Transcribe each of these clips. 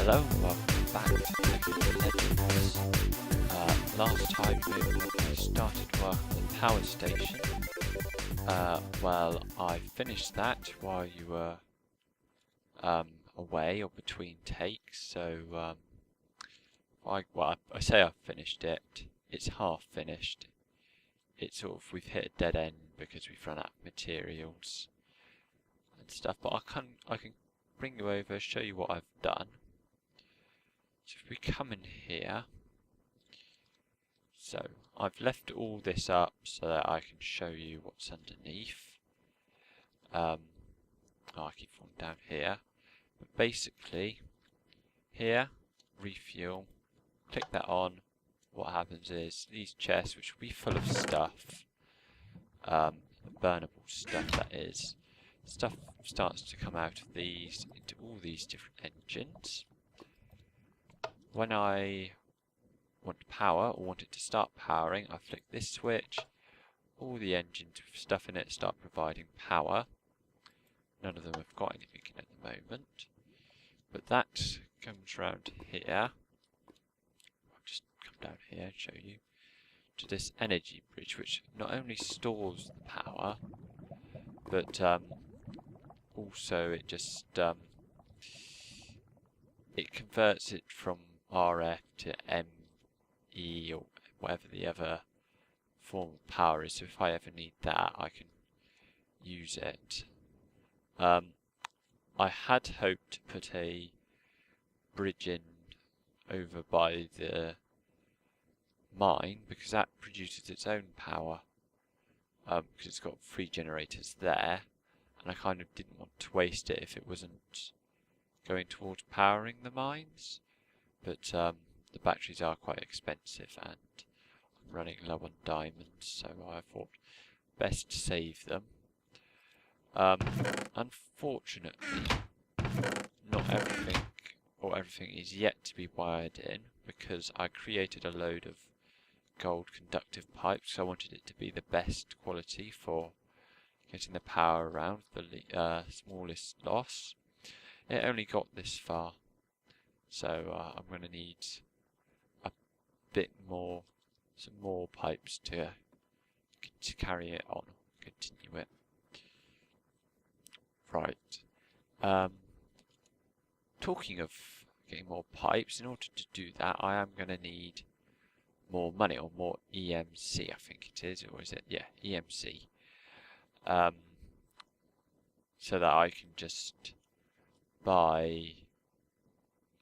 Hello and welcome back to Tekkit Legends. Last time we started work on the power station. Well, I finished that while you were away or between takes, so I say I've finished it. It's half finished. It's we've hit a dead end because we've run out of materials and stuff, but I can bring you over, show you what I've done. So if we come in here, so I've left all this up so that I can show you what's underneath. I keep falling down here, but basically here, refuel, click that on. What happens is these chests, which will be full of stuff, burnable stuff that is, stuff starts to come out of these into all these different engines. When I want power or want it to start powering, I flick this switch. All the engines with stuff in it start providing power. None of them have got anything in at the moment, but that comes round here. I'll just come down here and show you to this energy bridge, which not only stores the power, but also it just it converts it from RF to ME or whatever the other form of power is. So if I ever need that, I can use it. I had hoped to put a bridge in over by the mine because that produces its own power, because it's got 3 generators there, and I kind of didn't want to waste it if it wasn't going towards powering the mines. But the batteries are quite expensive and I'm running low on diamonds, so I thought best to save them. Unfortunately, not everything is yet to be wired in, because I created a load of gold conductive pipes, so I wanted it to be the best quality for getting the power around the smallest loss. It only got this far, so I'm going to need a bit more, some more pipes to carry it on, continue it. Right. Talking of getting more pipes, in order to do that, I am going to need more money, or more EMC, I think it is, or is it? Yeah, EMC. So that I can just buy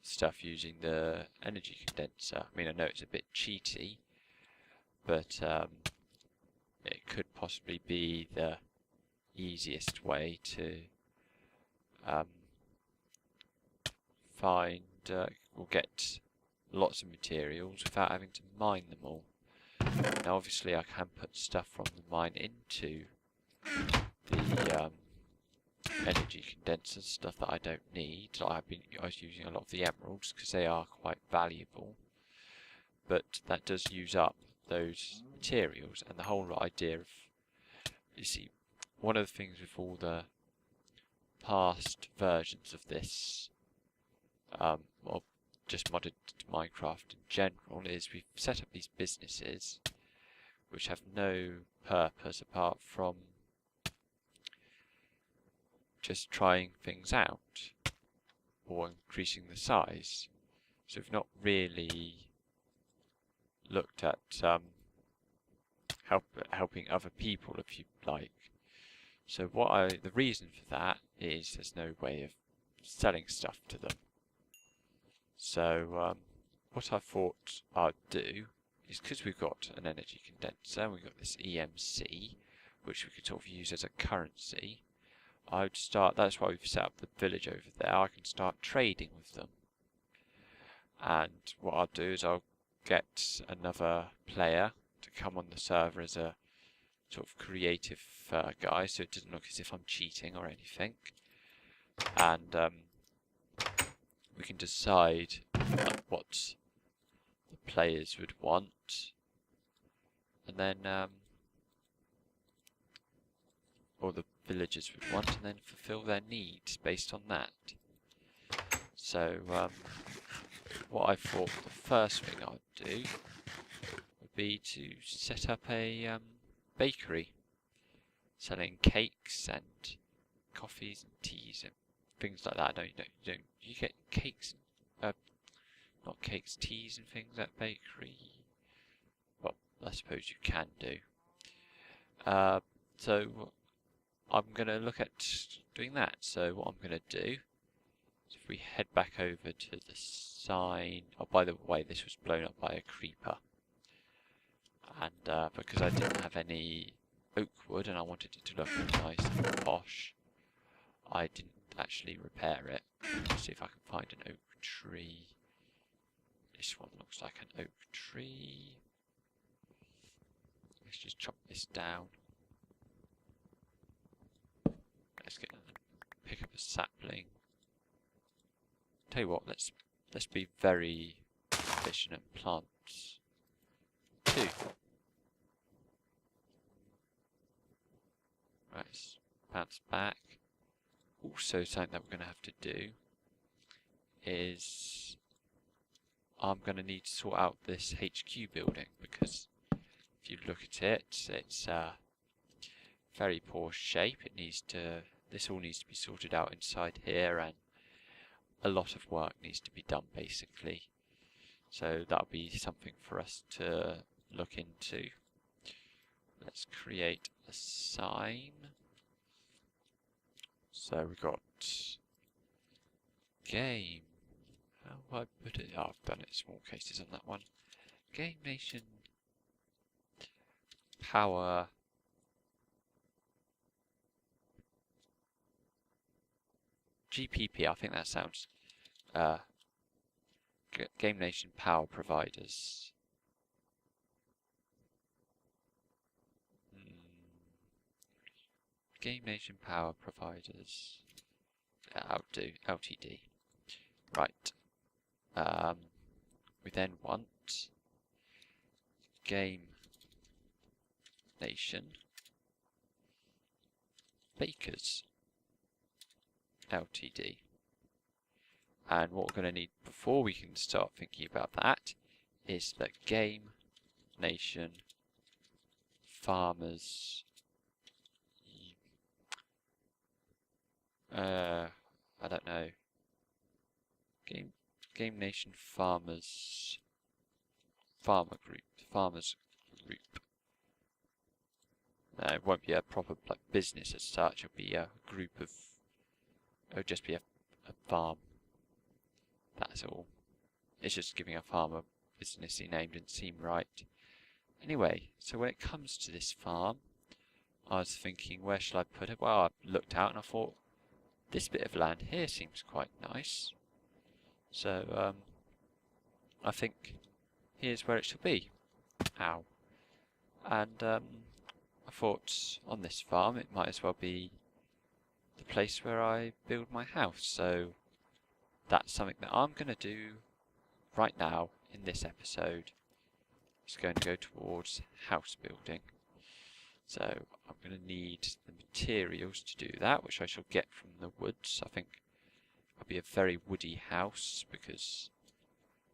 stuff using the energy condenser. I mean, I know it's a bit cheaty, but it could possibly be the easiest way to find or get lots of materials without having to mine them all. Now obviously I can put stuff from the mine into the energy condensers, stuff that I don't need. I was using a lot of the emeralds because they are quite valuable, but that does use up those materials. And the whole idea of, you see, one of the things with all the past versions of this, or just modded Minecraft in general, is we've set up these businesses which have no purpose apart from just trying things out or increasing the size. So we've not really looked at helping other people, if you like. So the reason for that is there's no way of selling stuff to them. So what I thought I'd do is, because we've got an energy condenser, we've got this EMC, which we could sort of use as a currency. I'd start, that's why we've set up the village over there, I can start trading with them. And what I'll do is I'll get another player to come on the server as a sort of creative guy, so it doesn't look as if I'm cheating or anything. And we can decide what the players would want, and then or the villagers would want, and then fulfill their needs based on that. So what I thought the first thing I'd do would be to set up a bakery selling cakes and coffees and teas and things like that. You get cakes, not cakes, teas and things at bakery? Well, I suppose you can do. So I'm going to look at doing that. So what I'm going to do is if we head back over to the sign. Oh, by the way, this was blown up by a creeper. And because I didn't have any oak wood and I wanted it to look nice and posh, I didn't actually repair it. Let's see if I can find an oak tree. This one looks like an oak tree. Let's just chop this down. Let's pick up a sapling. Tell you what, let's be very efficient and plant 2. Right, bounce back. Also, something that we're going to have to do is I'm going to need to sort out this HQ building, because if you look at it, it's very poor shape. This all needs to be sorted out inside here, and a lot of work needs to be done basically. So that'll be something for us to look into. Let's create a sign. So we've got game. How do I put it? Oh, I've done it small cases on that one. Game Nation Power GPP. I think that sounds Game Nation Power Providers. Game Nation Power Providers. I'll do LTD. Right. We then want Game Nation Bakers Ltd. And what we're going to need before we can start thinking about that is the Game Nation Farmers. I don't know. Game Nation Farmers Farmers Group. No, it won't be a proper business as such. It'll be a group of. It'll just be a farm. That's all. It's just giving a farm a businessy name didn't seem right. Anyway, so when it comes to this farm, I was thinking, where should I put it? Well, I looked out and I thought, this bit of land here seems quite nice. So, I think here's where it should be. Ow. And I thought on this farm it might as well be the place where I build my house. So that's something that I'm going to do right now in this episode. It's going to go towards house building. So I'm going to need the materials to do that, which I shall get from the woods. I think it'll be a very woody house because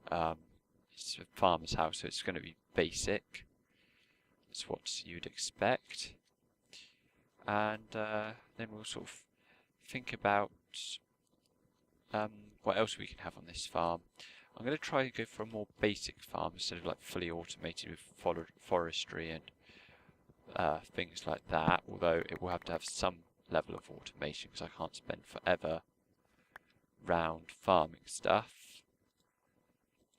it's a farmer's house, so it's going to be basic. It's what you'd expect. And then we'll sort of think about what else we can have on this farm. I'm going to try and go for a more basic farm instead of like fully automated with forestry and things like that, although it will have to have some level of automation because I can't spend forever round farming stuff.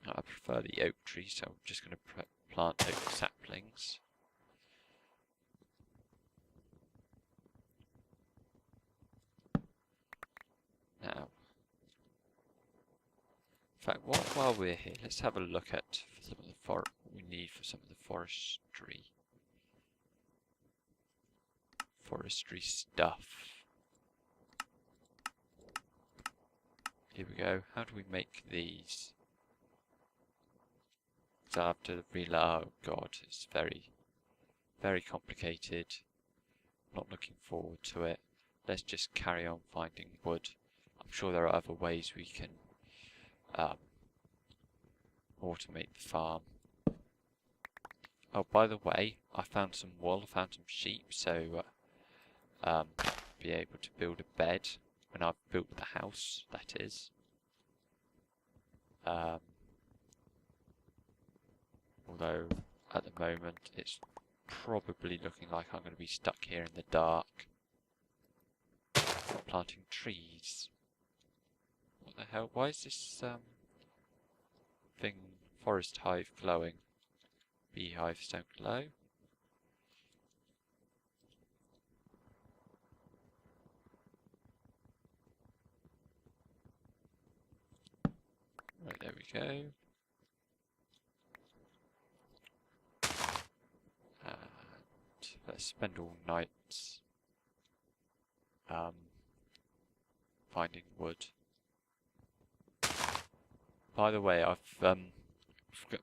I prefer the oak tree, so I'm just going to plant oak saplings. Now, in fact, while we're here, let's have a look at some of the what we need for some of the forestry stuff. Here we go. How do we make these? So I have to reload. Oh god, it's very, very complicated. Not looking forward to it. Let's just carry on finding wood. I'm sure there are other ways we can automate the farm. Oh, by the way, I found some wool, I found some sheep, so be able to build a bed when I've built the house, that is. Although at the moment it's probably looking like I'm going to be stuck here in the dark planting trees. What the hell? Why is this thing, forest hive, glowing? Beehives don't glow. Right, there we go. And let's spend all night finding wood. By the way, I've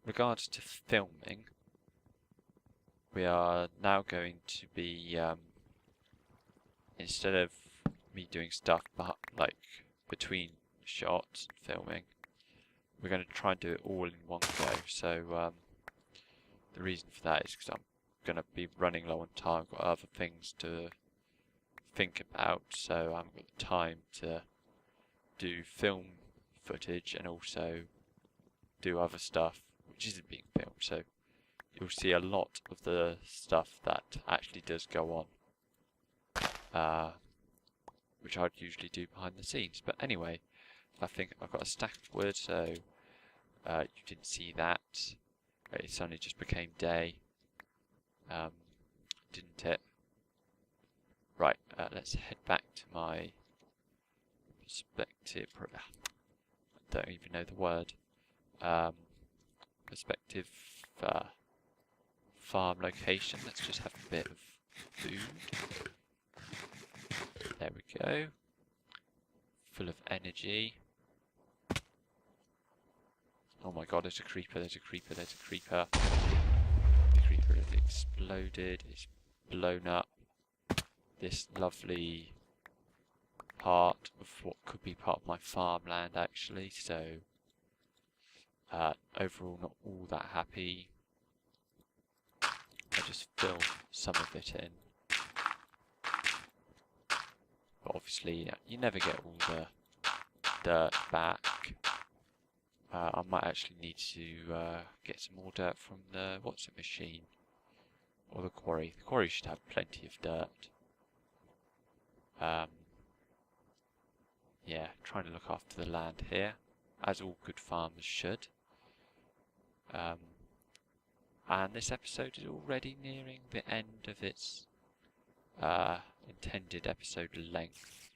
regards to filming, we are now going to be instead of me doing stuff like between shots and filming, we're going to try and do it all in one go. So the reason for that is because I'm going to be running low on time. I've got other things to think about, so I haven't got the time to do film footage and also do other stuff which isn't being filmed. So you'll see a lot of the stuff that actually does go on, which I'd usually do behind the scenes. But anyway, I think I've got a stack of wood, so you didn't see that. It suddenly just became day, didn't it? Right, let's head back to my perspective. I don't even know the word. Perspective farm location. Let's just have a bit of food. There we go. Full of energy. Oh my god, there's a creeper, there's a creeper, there's a creeper. The creeper has exploded, it's blown up this lovely part of what could be part of my farmland actually, so overall not all that happy. I just fill some of it in. But obviously you never get all the dirt back. I might actually need to get some more dirt from the machine or the quarry. The quarry should have plenty of dirt. Yeah, trying to look after the land here, as all good farmers should. And this episode is already nearing the end of its intended episode length,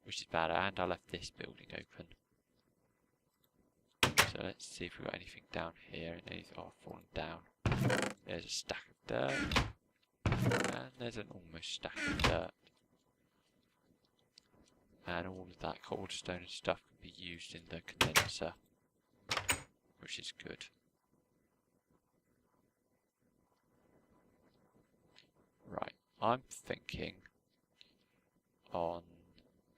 which is bad. And I left this building open. So let's see if we've got anything down here. Anything, oh, fallen down. There's a stack of dirt. And there's an almost stack of dirt. And all of that cobblestone and stuff can be used in the condenser, which is good. Right, I'm thinking on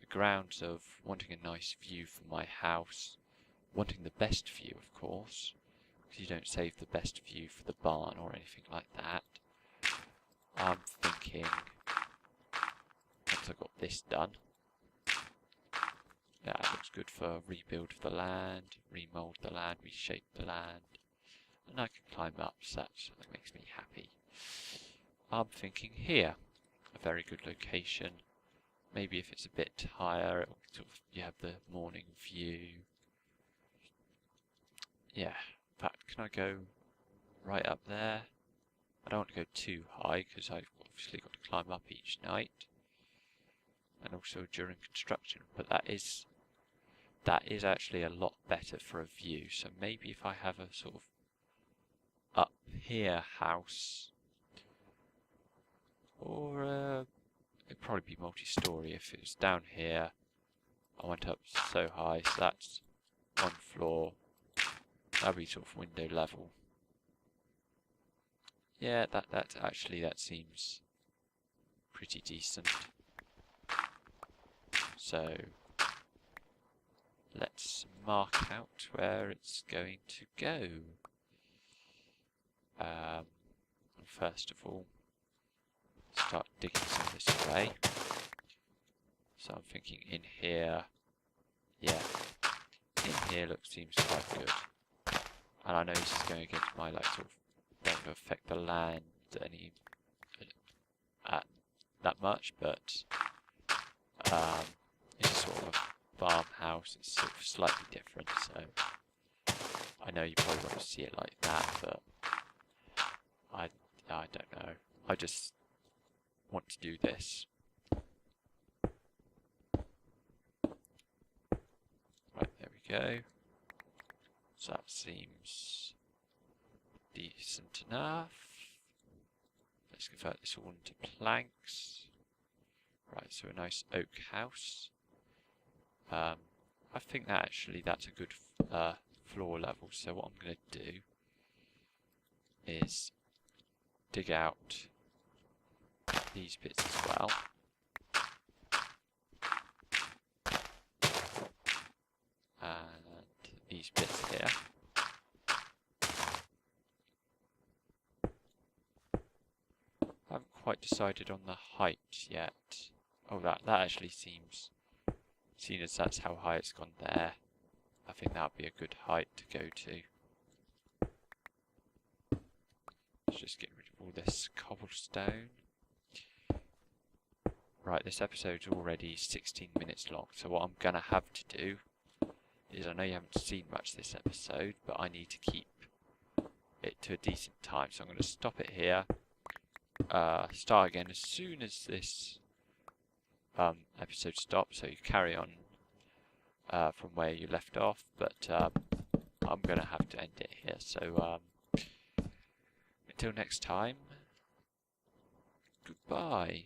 the grounds of wanting a nice view from my house, wanting the best view, of course, because you don't save the best view for the barn or anything like that. I'm thinking, once I've got this done, yeah, it looks good for a rebuild of the land, remould the land, reshape the land, and I can climb up, so that makes me happy. I'm thinking here, a very good location. Maybe if it's a bit higher, it'll sort of, you have the morning view. Yeah, in fact, can I go right up there? I don't want to go too high because I've obviously got to climb up each night, and also during construction. But that is actually a lot better for a view. So maybe if I have a sort of up here house, or it'd probably be multi-story if it was down here. I went up so high, so that's one floor. That'd be sort of window level. Yeah, that seems pretty decent. So let's mark out where it's going to go. First of all, start digging some of this away. So I'm thinking in here, yeah, in here seems quite good. And I know this is going against my like sort of don't affect the land any that much, but it's sort of a farmhouse. It's sort of slightly different, so I know you probably won't see it like that, but I don't know. I just want to do this. Right, there we go. So that seems decent enough. Let's convert this all into planks. Right, so a nice oak house. I think that that's a good floor level. So what I'm going to do is dig out these bits as well. And these bits here. I haven't quite decided on the height yet. Oh, that actually seems, seeing as that's how high it's gone there, I think that would be a good height to go to. Let's just get rid of all this cobblestone. Right, this episode's already 16 minutes long, so what I'm going to have to do is, I know you haven't seen much this episode, but I need to keep it to a decent time, so I'm going to stop it here. Start again as soon as this episode stops, so you carry on from where you left off, but I'm going to have to end it here, so until next time, goodbye.